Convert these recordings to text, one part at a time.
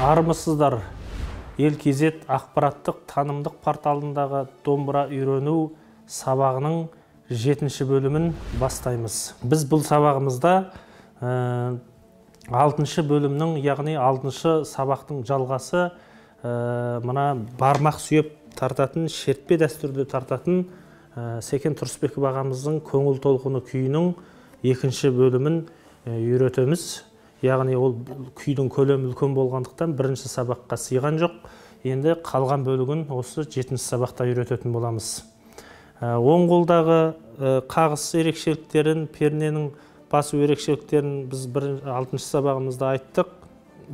Армысыздар. Ел-кезет ақпараттық танымдық порталындағы домбыра үйрену сабағының 7-ші бөлімін бастаймыз. Біз бұл сабағымызда 6-шы бөлімнің, яғни 6-шы сабақтың жалғасы мына бармақ сүйеп тартатын, шертпе дәстүрді тартатын Секен Тұрысбеков ағамыздың көңіл толқыны күйінің 2-ші бөлімін үйретеміз. Яғни ол күйдің көлемі үлкен болғандықтан 1-ші сабаққа сыйған жоқ. Енді қалған бөлігін осы 7-ші сабақта үйрететін боламыз. Оң қолдағы қағыс ерекшеліктерін, перненің басу ерекшеліктерін біз 6-шы сабағымызда айттық.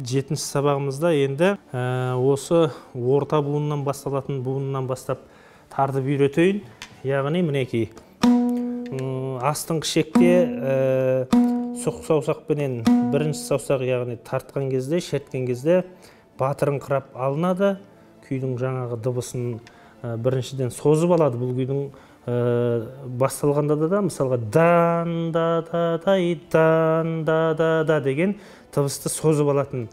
7-ші сабағымызда енді осы орта буыннан басталатын буыннан бастап тартып үйретейін. Яғни мінекей астыңғы шекте соқ саусақпенен 1-ші саусақ, яғни тартқан кезде, шерткен кезде батырыңқырап алынады. Күйдің жаңағы дыбысын біріншіден созып алады. Бұл күйдің басталғанда да, мысалға дан да да дай, дан да да да деген дыбысты созып алатын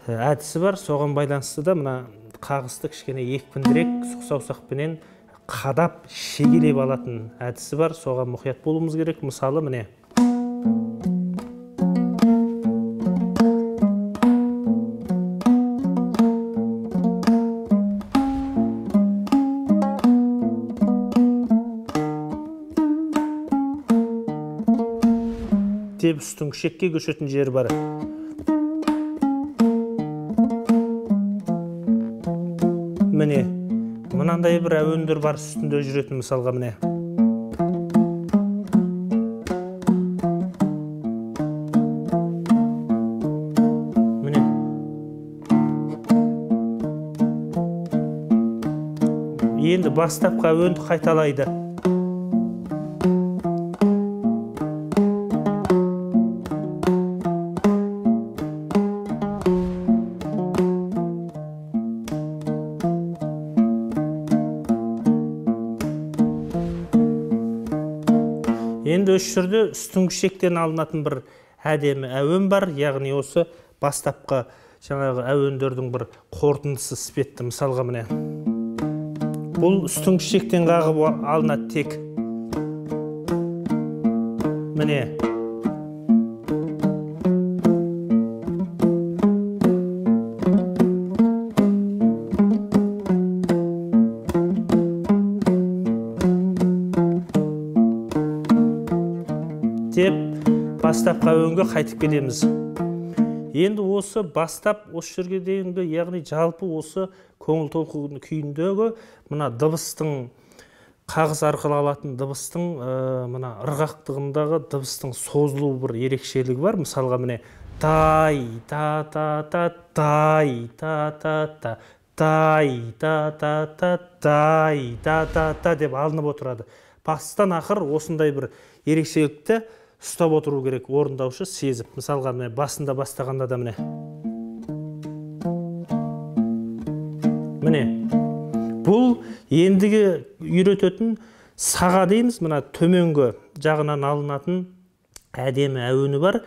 әдісі бар. Соған байланысты да мына қағысты кішкене екпіндірек соқ саусақпенен қадап шегелеп алатын әдісі бар. Соған мұқият болуымыз керек. Мысалы міне деп үстің шекке көшетін жері бар. Міне, мынандай бір әуендер бар үстінде жүретін, мысалға міне. Міне. Енді бастапқы әуенді қайталайды. Енді үш түрде үстіңгі шектен алынатын бір әдемі әуен бар. Яғни осы бастапқы жаңағы әуендердің бір қорытындысы іспетті. Мысалға міне. Бұл үстіңгі шектен қағып алынады тек. Міне. Деп бастапқы әуенге қайтып келеміз. Енді осы бастап осы жерге дейінгі, яғни жалпы осы көңіл толқыны күйіндегі мына дыбыстың, қағыс арқылы алатын дыбыстың мына ырғақтығындағы дыбыстың созылу бір ерекшелігі бар. Мысалға міне тай та та та, тай та та та, тай та та та, тай та та та деп алынып отырады. Бастан ақыр осындай бір ерекшелікті ұстап отыру керек, орындаушы сезіп. Мысалға міне басында бастағанда да міне. Міне. Бұл ендігі үйрететін саға дейміз. Мына төменгі жағынан алынатын әдемі әуені бар,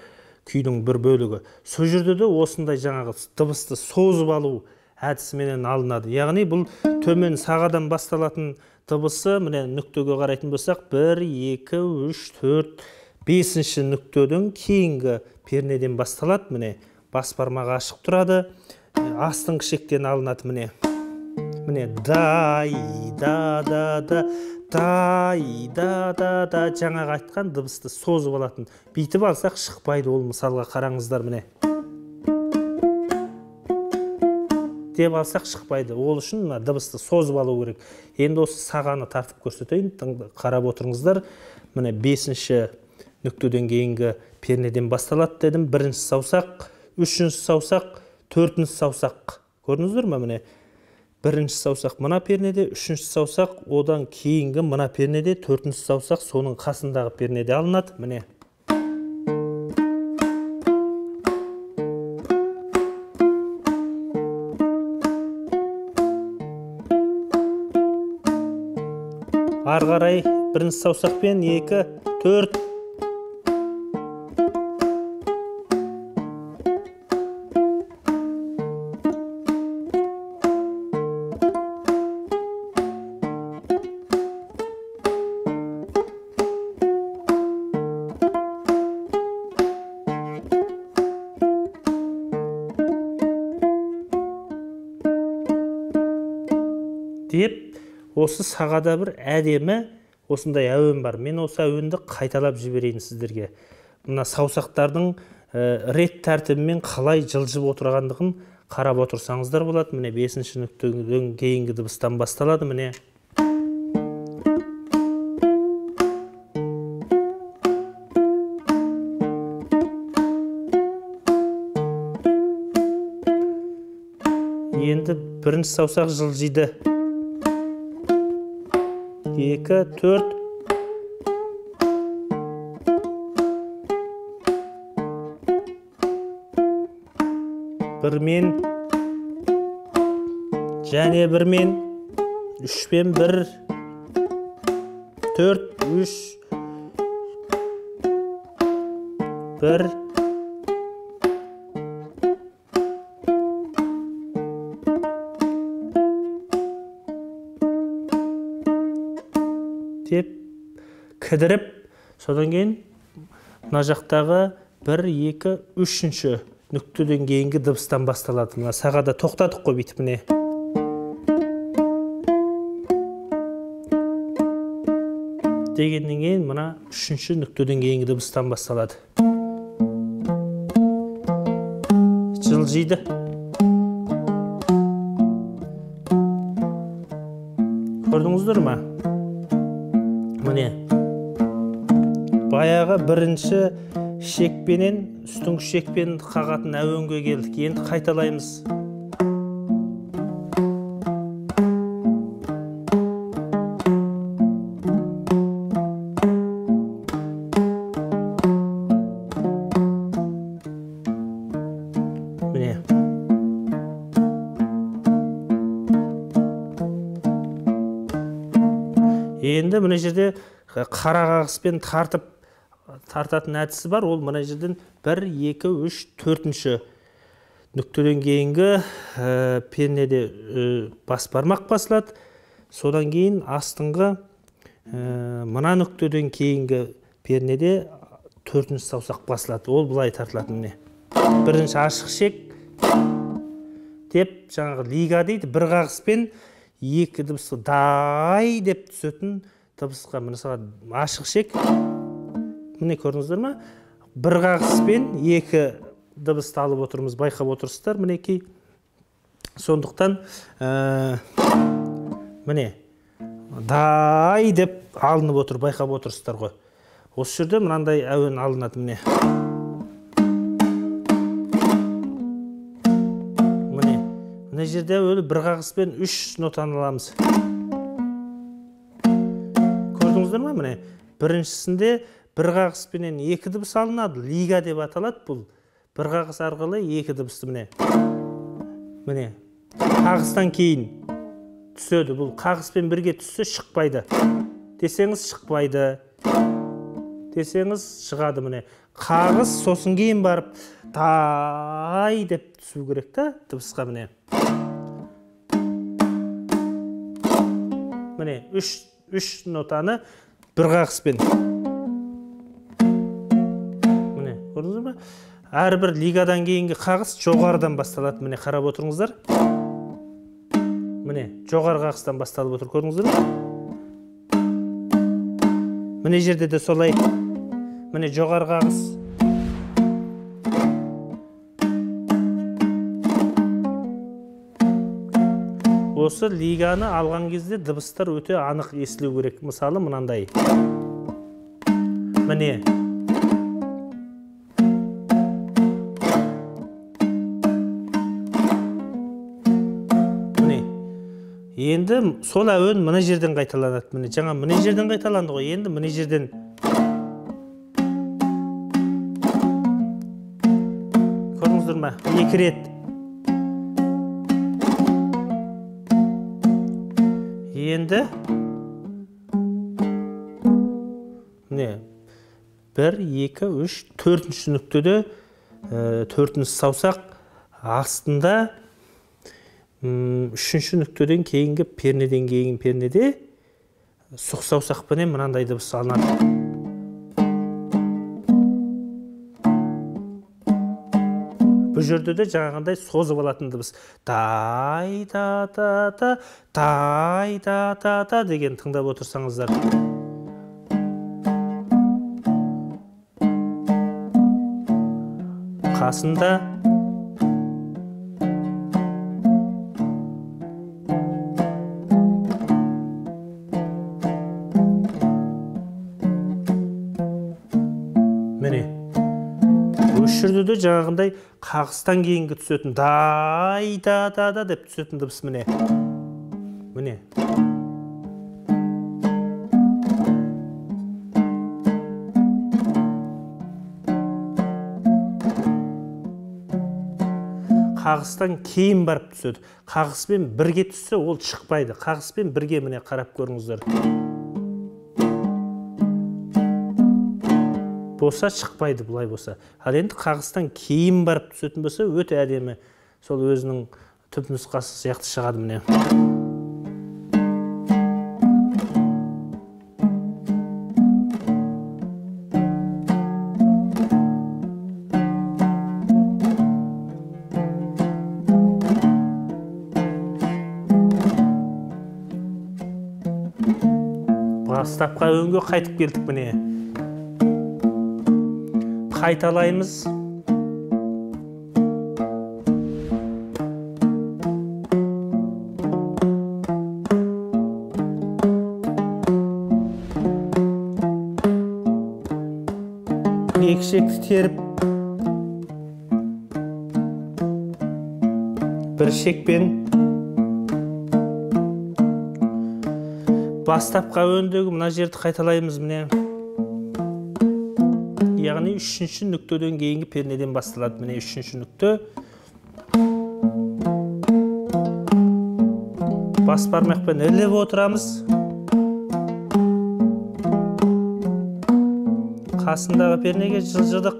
күйдің бір бөлігі. Сол жерде де осындай жаңағы дыбысты созып алу әдісіменен алынады. Яғни бұл төмен сағадан басталатын дыбысы, міне нүктеге қарайтын болсақ, 1, 2, 3, 4, 5-ші нүктеден кейінгі пернеден басталады. Міне бас бармағы ашық тұрады. Астыңғы шектен алынады. Міне дай да да да, дай да да да, жаңағы айтқан дыбысты созып алатын. Бүйтіп алсақ шықпайды ол. Мысалға қараңыздар, міне. Деп алсақ шықпайды. Ол үшін дыбысты созып алу керек. Енді осы сағаны тартып көрсетейін. Қарап отырыңыздар. Міне 5-ші нүктеден кейінгі пернеден басталады дедім. 1-ші саусақ, 3-ші саусақ, 4-ші саусақ. Көрдіңіздер ме? Міне 1-ші саусақ мына пернеде, 3-ші саусақ, одан кейінгі мына пернеде, 4-ші саусақ соның қасындағы пернеде алынады. Міне. Ары қарай 1-ші саусақпен 2, 4. осы сағада бір әдемі осындай әуен бар. Мен осы әуенді қайталап жіберейін сіздерге. Мына саусақтардың рет тәртібімен қалай жылжып отырғандығын қарап отырсаңыздар болады. Міне 5-ші нүктеден кейінгі дыбыстан басталады. Міне. Енді бірінші саусақ жылжиды. 2, 4. Бірмен, және бірмен, 3-пен 1, 4, 3, 1, деп кідіріп, содан кейін мына жақтағы 1, 2, 3-ші нүктеден кейінгі дыбыстан басталады. Мына сағада тоқтадық қой бүйтіп міне. Дегеннен кейін мына 3-ші нүктеден кейінгі дыбыстан басталады. Жылжиды. Көрдіңіздер ме? Міне. Баяғы бірінші шекпенен, үстіңгі шекпен қағатын әуенге келдік. Енді қайталаймыз. Міне. Енді мына жерде қара қағыспен тартатын әдісі бар. Ол мына жерден 1, 2, 3, 4-ші нүктеден кейінгі пернеде бас бармақ басылады. Содан кейін астыңғы мына нүктеден кейінгі пернеде 4-ші саусақ басылады. Ол бұлай тартылады міне. Бірінші ашық шек деп жаңағы лига дейді. Бір қағыспен 2 дыбысы дай деп түсетін дыбысқа мысалы ашық шек. Міне көрдіңіздер ме? Бір қағыспен 2 дыбысты алып отырмыз, байқап отырсыздар. Мінекей. Сондықтан міне дай деп алынып отыр, байқап отырсыздар ғой. Осы жерде мынандай әуен алынады міне. Мына жерде өлі бір қағыспен 3 нотаны аламыз. Көрдіңіздер ме? Міне біріншісінде бір қағыспенен 2 дыбыс алынады. Лига деп аталады бұл. Бір қағыс арқылы 2 дыбысты міне. Міне. Қағыстан кейін түседі. Бұл қағыспен бірге түссе шықпайды. Десеңіз шықпайды. Десеңіз шығады міне. Қағыс сосын кейін барып дай деп түсу керек та дыбысқа міне. Міне 3 нотаны бір қағыспен. Міне көрдіңіздер ме? Әрбір лигадан кейінгі қағыс жоғарыдан басталады. Міне қарап отырыңыздар. Міне жоғары қағыстан басталып отыр. Көрдіңіздер ме? Міне жерде де солай. Міне жоғары қағыс. Осы лиганы алған кезде дыбыстар өте анық естілу керек. Мысалы мынандай. Міне. Міне. Енді сол әуен мына жерден қайталанады. Міне жаңа мына жерден қайталанды ғой. Енді мына жерден. Көрдіңіздер ме? 2 рет. Енді міне 1, 2, 3, 4-ші нүктеде 4-ші саусақ астында 3-ші нүктеден кейінгі пернеден кейін пернеде сұқ саусақпенен мынандай дыбыс алынады. бұл жерде де жаңағындай созып алатын дыбыс. Тай да да да, тай да да да деген тыңдап отырсаңыздар. Қасында міне осы жерде де жаңағындай қағыстан кейінгі түсетін дай да да деп түсетін дыбыс міне. Міне. Қағыстан кейін барып түседі. Қағыспен бірге түссе ол шықпайды. Қағыспен бірге міне қарап көріңіздер. Болса шықпайды бұлай болса. Ал енді қағыстан кейін барып түсетін болса өте әдемі. Сол өзінің түп нұсқасы сияқты шығады міне. Бастапқы өңге қайтып келдік міне. Қайталаймыз. Екі шекті теріп, бір шекпен бастапқы өндегі мына жерді қайталаймыз міне. Яғни үшінші нүктеден кейінгі пернеден басталады міне үшінші нүкте. Бас бармақпен іліп отырамыз. Қасындағы пернеге жылжыдық.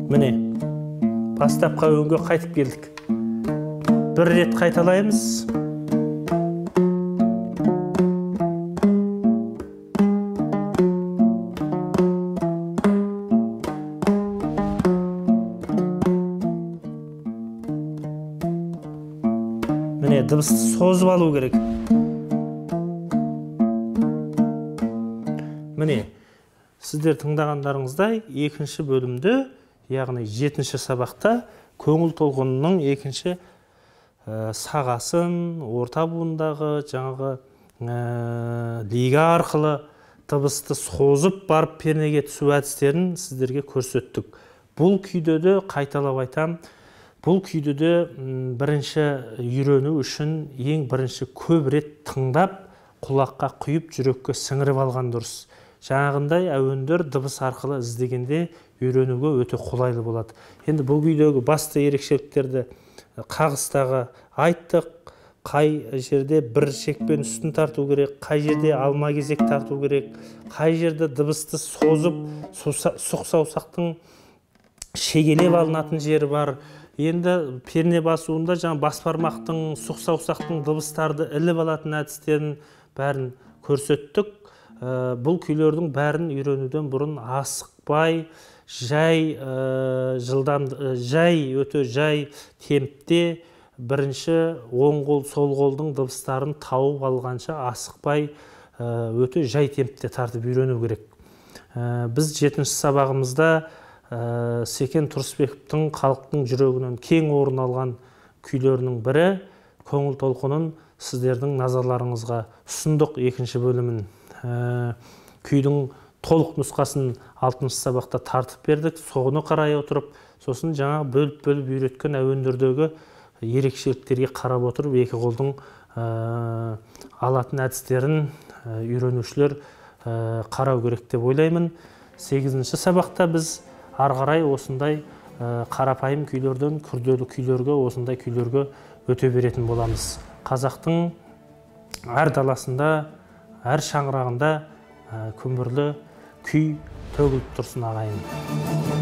Міне, бастапқы өңге қайтып келдік. Бір рет қайталаймыз. Міне, дыбысты созып алу керек. Міне, сіздер тыңдағандарыңыздай екінші бөлімді, яғни 7-ші сабақта көңіл толқынының екінші сағасын, орта буындағы жаңағы лига арқылы дыбысты созып барып пернеге түсу әдістерін сіздерге көрсеттік. Бұл күйде де қайталап айтам, бұл күйде де бірінші үйрену үшін ең бірінші көп рет тыңдап, құлаққа құйып, жүрекке сіңіріп алған дұрыс. Жаңағындай әуендер дыбыс арқылы іздегенде үйренуге өте қолайлы болады. Енді бұл күйдегі басты ерекшеліктерді қағыстағы айттық. Қай жерде бір шекпен үстін тарту керек, қай жерде алма кезек тарту керек, қай жерде дыбысты созып, сұқ саусақтың шегелеп алынатын жері бар. Енді перне басуында жаңа бас бармақтың, сұқ саусақтың дыбыстарды іліп алатын әдістерін бәрін көрсеттік. Бұл күйлердің бәрін үйренуден бұрын асықпай, өте жай темпте бірінші оң қол, сол қолдың дыбыстарын тауып алғанша асықпай, өте жай темпте тартып үйрену керек. Біз 7-ші сабағымызда Секен Тұрысбековтың халықтың жүрегінен кең орын алған күйлерінің бірі көңіл толқынын сіздердің назарларыңызға ұсындық. 2-ші бөлімін күйдің толық нұсқасын 6-шы сабақта тартып бердік. Соны қарай отырып, сосын жаңа бөліп үйреткен әуендердегі ерекшеліктерге қарап отырып, екі қолдың алатын әдістерін үйренушілер қарау керек деп ойлаймын. 8-ші сабақта біз ары қарай осындай қарапайым күйлерден күрделі күйлерге, осындай күйлерге өте беретін боламыз. Қазақтың әр даласында, әр шаңырағында күмбірлі күй төгіліп тұрсын ағайын.